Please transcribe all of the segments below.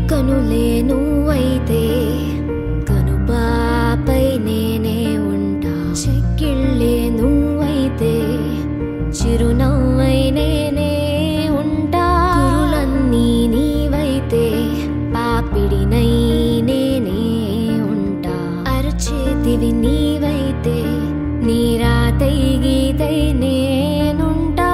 కనులే నువ్వైతే కనుపాపై నేనే ఉంటా. చెక్కిళ్ళే నువ్వైతే చిరునవ్వై నేనే ఉంటా. కురులన్నీ నీవైతే పాపిడినై నేనే ఉంటా. అరచేతివి నీవైతే నీరాతై గీతై నేనుంటా.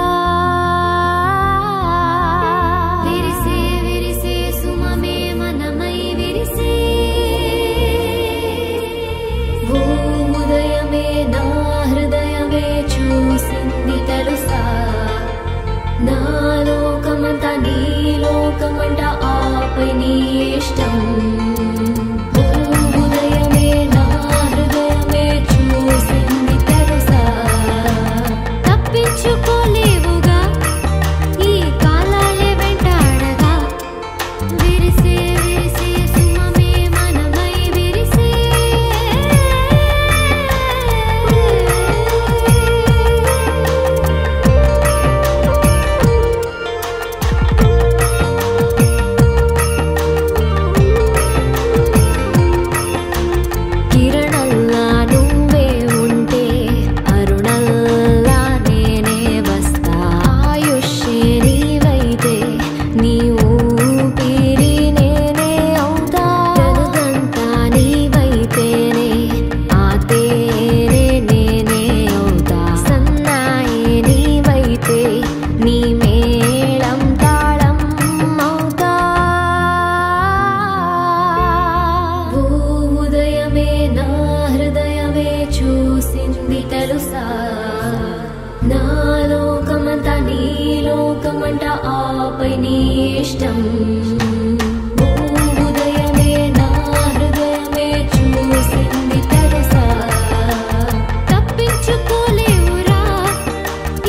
విరిసే విరిసే సుమమే మనమై విరిసే ఓ ఉదయమే నా హృదయమే చూసింది తెలుసా. నా లోకమంతా నీ లోకమంట ఆపై నీ ఇష్టం. తప్పించుకోలేవుగా ఈ కాలాలే వెంటాడగా. విరిసే విరిసే సుమమే మనమై విరిసే కిరణల్లా నువ్వే ఉంటే అరుణల్లా నేనే వస్తా. ఆయుష్షే నీవైతే నీ ఊపిరి నేనే అవుతా. జనుదంతా నీవైతేనే ఆ తేనే నేనే అవుతా. సన్నాయే నీవైతే నీ మేళం తాళం అవుతా. ఓ ఉదయమే నా హృదయమే చూసింది తెలుసా. నా లోకమంతా నీ లోకమంట ఆపై నీ ఇష్టం. ఓ ఉదయమే నా హృదయమే చూసింది తెలుసా. తప్పించుకోలేవురా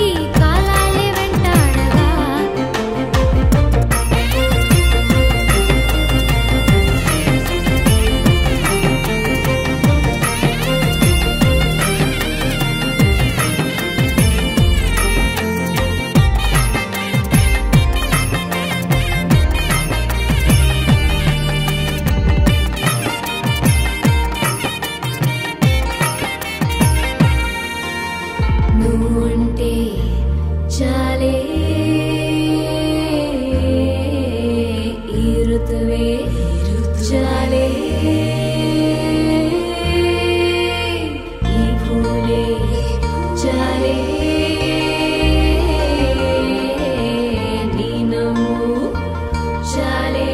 ఈ కాలాలే వెంటాడగా. నువ్వుంటే చాలే ఈ ఋతువే చాలే. ఈ పూలే చాలే. నీ నవ్వు చాలే.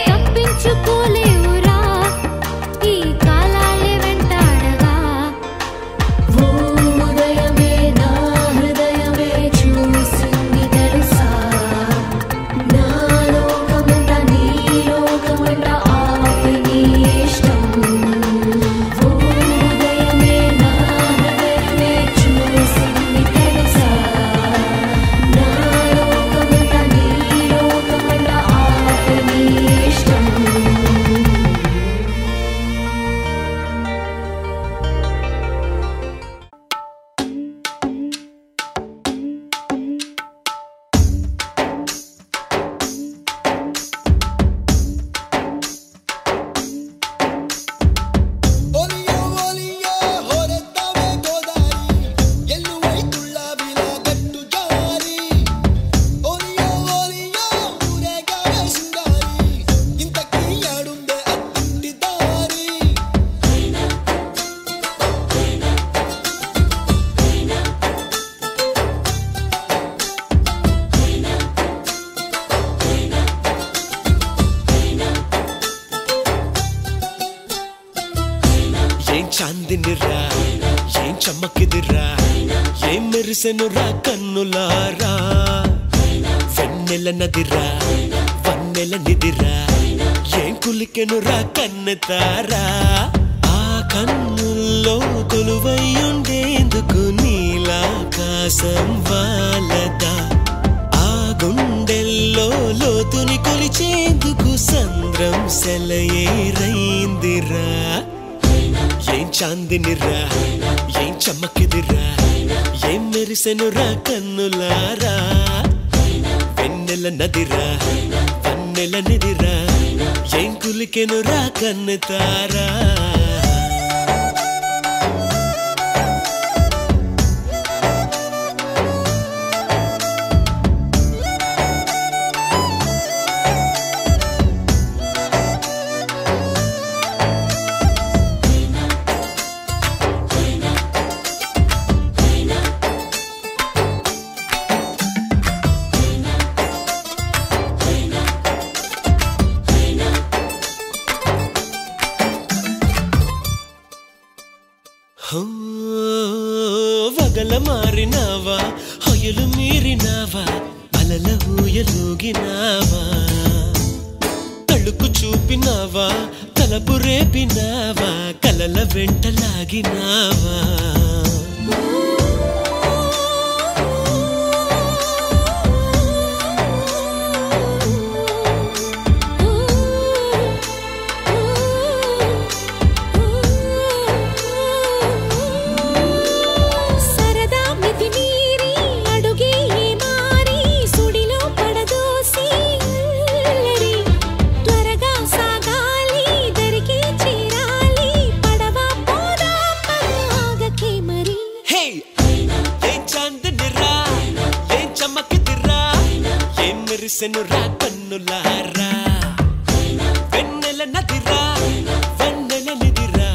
తప్పించుకోలేవురా ఈ కాలాలే వెంటాడగా. ఓ ఉదయమే నా హృదయమే చూసింది తెలుసా. నా లోకమంతా నీ లోకమంట ఆపై నీ ఇష్టం. ఓ ఉదయమే నా హృదయమే చూసింది తెలుసా. నా లోకమంతా నీ లోకమంట ఆపై నీ ఇష్టం. ఒలియో ఒలియో ಹೊರತವೆ ಗೋದಾರಿ ಎಲ್ಲುವೈ ತುಳ್ಳಾವಿಲ ಗಟ್ಟು ಜಾರಿ. ఒలియో ఒలియో ఊరేగావే శృంగారి ఇంతకీ ఆడుందే అత్తింటి దారి. ఏం చాందినిరా ఏం చమ్మకిదిరా ఏం మెరిసెనురా కన్నులారా. వెన్నెల నదిరా వన్నెల నిదిరా ఏం కులికెనురా కన్నెతారా. ఆ కన్నుల్లో కొలువై ఉండేందుకు నీలాకాశం వాలదా. ఆ గుండెల్లో లోతుని కొలిచేందుకు సంద్రం సెలయేరైందిరా. ఏం చాందినిరా ఏం చమ్మకిదిరా ఏం మెరిసెనురా కన్నులారా. వెన్నెల వెన్నెల నదిరా వన్నెల నిదిరా ఏం కులికెనురా కన్ను తారా వగల మారినావా హొయలు మీరినావా అలల ఊయలూగినావా తళుకు చూపినావా తలపు రేపినావా కలల వెంటలాగినావా మెరిసెనురా కన్నులారా వెన్నెల నదిరా వన్నెల నిదిరా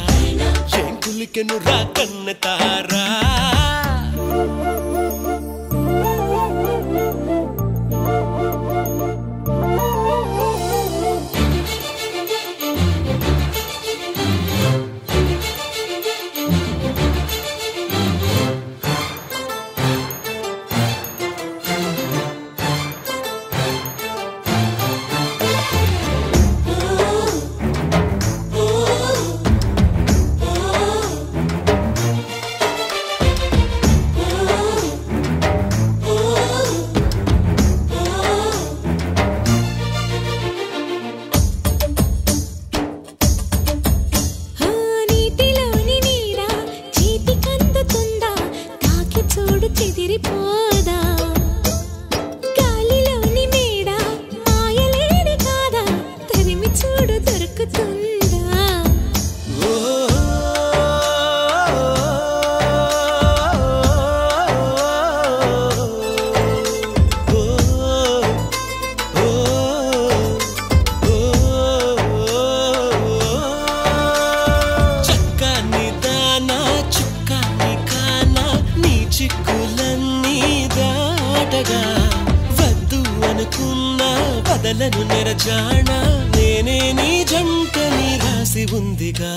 ఏం కులికెనురా కన్ను తారా బదలను నెరజాణ నేనే నీ జంటని రాసి ఉందిగా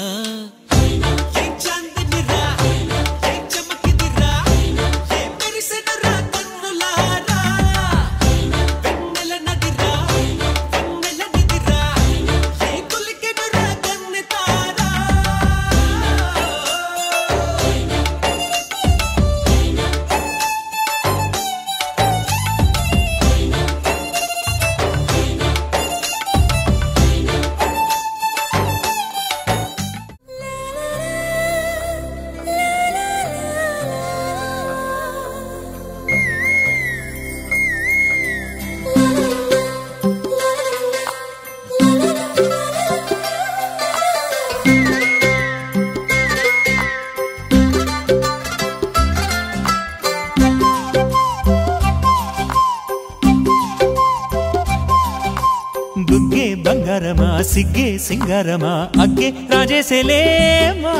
బుగ్గే బంగారమా సిగ్గే సింగారమా అగ్గే రాజేసేలేమా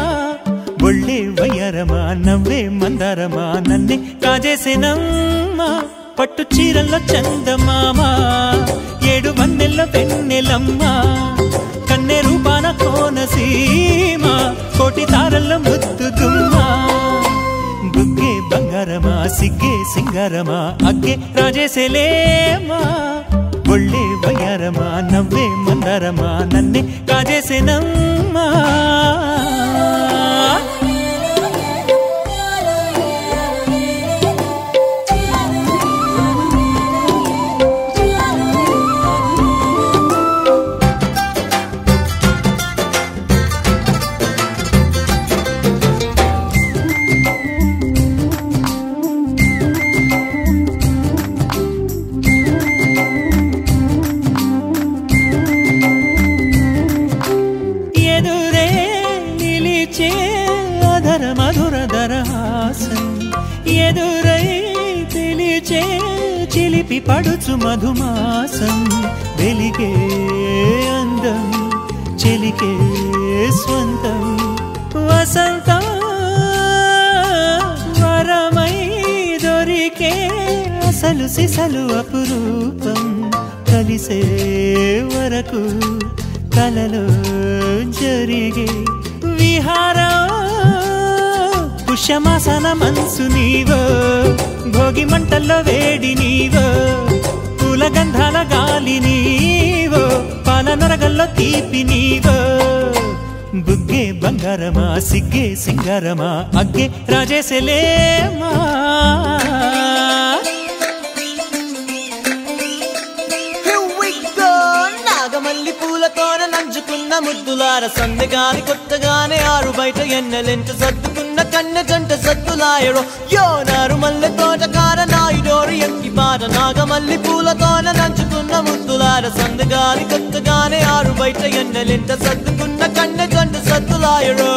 ఒళ్ళే వయ్యారమా నవ్వే మందారమా నన్నే కాజేసేనమ్మా పట్టు చీరల్లో చందమామా ఏడు వన్నెల్ల వెన్నెలమ్మా కన్నె రూపాన కోనసీమా కోటి తారల్లో ముద్దుగుమ్మా బుగ్గే బంగారమా సిగ్గే సింగారమా అగ్గే రాజేసేలేమా ఒళ్ళే వయ్యారమా నవ్వే మందారమా నన్నే కాజేసేనమ్మా ఎదురై పిలిచే చిలిపి పడుచు మధుమాసం వెలిగే అందం చెలికే స్వంతం వసంతం వరమై దొరికే అసలు సిసలు అపురూపం కలిసే వరకు కలలో జరిగే విహారం పుష్యమాసన మనసు నీవో భోగి మంటల్లో వేడి నీవో పూల గంధాల గాలి నీవో పాల నరగల్లో తీపి నీవో బుగ్గే బంగారమా సిగ్గే సింగారమా అగ్గే రాజేసలేమా నాగమల్లి పూలతోన నంచుకున్న ముద్దులార సందగాని కొత్తగానే ఆరు బయట ఎన్నెలెంట సర్దుకున్న కన్నె జంట సద్దులాయడో యోనారు మల్లె తోటకార నాయుడోరు ఎంకి పాట నాగమల్లి పూలతోన నంచుకున్న ముద్దులార సందగాని కొత్తగానే ఆరు బయట ఎన్నెలెంట సర్దుకున్న కన్నె జంట సద్దులాయడో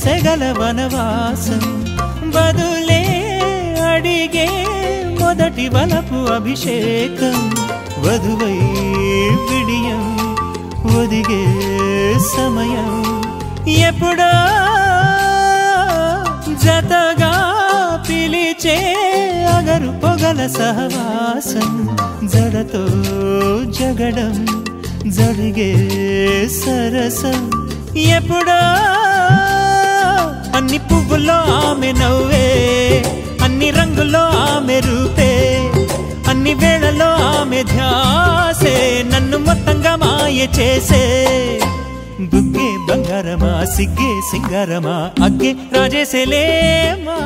సెగల వనవాసం బదులే అడిగే మొదటి వలపు అభిషేకం వధువై విడియం ఒదిగే సమయం ఎప్పుడో జతగా పిలిచే అగరు పొగల సహవాసం జడతో జగడం జరిగే సరసం ఎప్పుడో అన్ని పువ్వుల్లో ఆమె నవ్వే అన్ని రంగుల్లో ఆమె రూపే అన్ని వేళల్లో ఆమె ధ్యాసే నన్ను మొత్తంగా మాయ చేసే బుగ్గే బంగారమా సిగ్గే సింగారమా అగ్గే రాజేసలేమా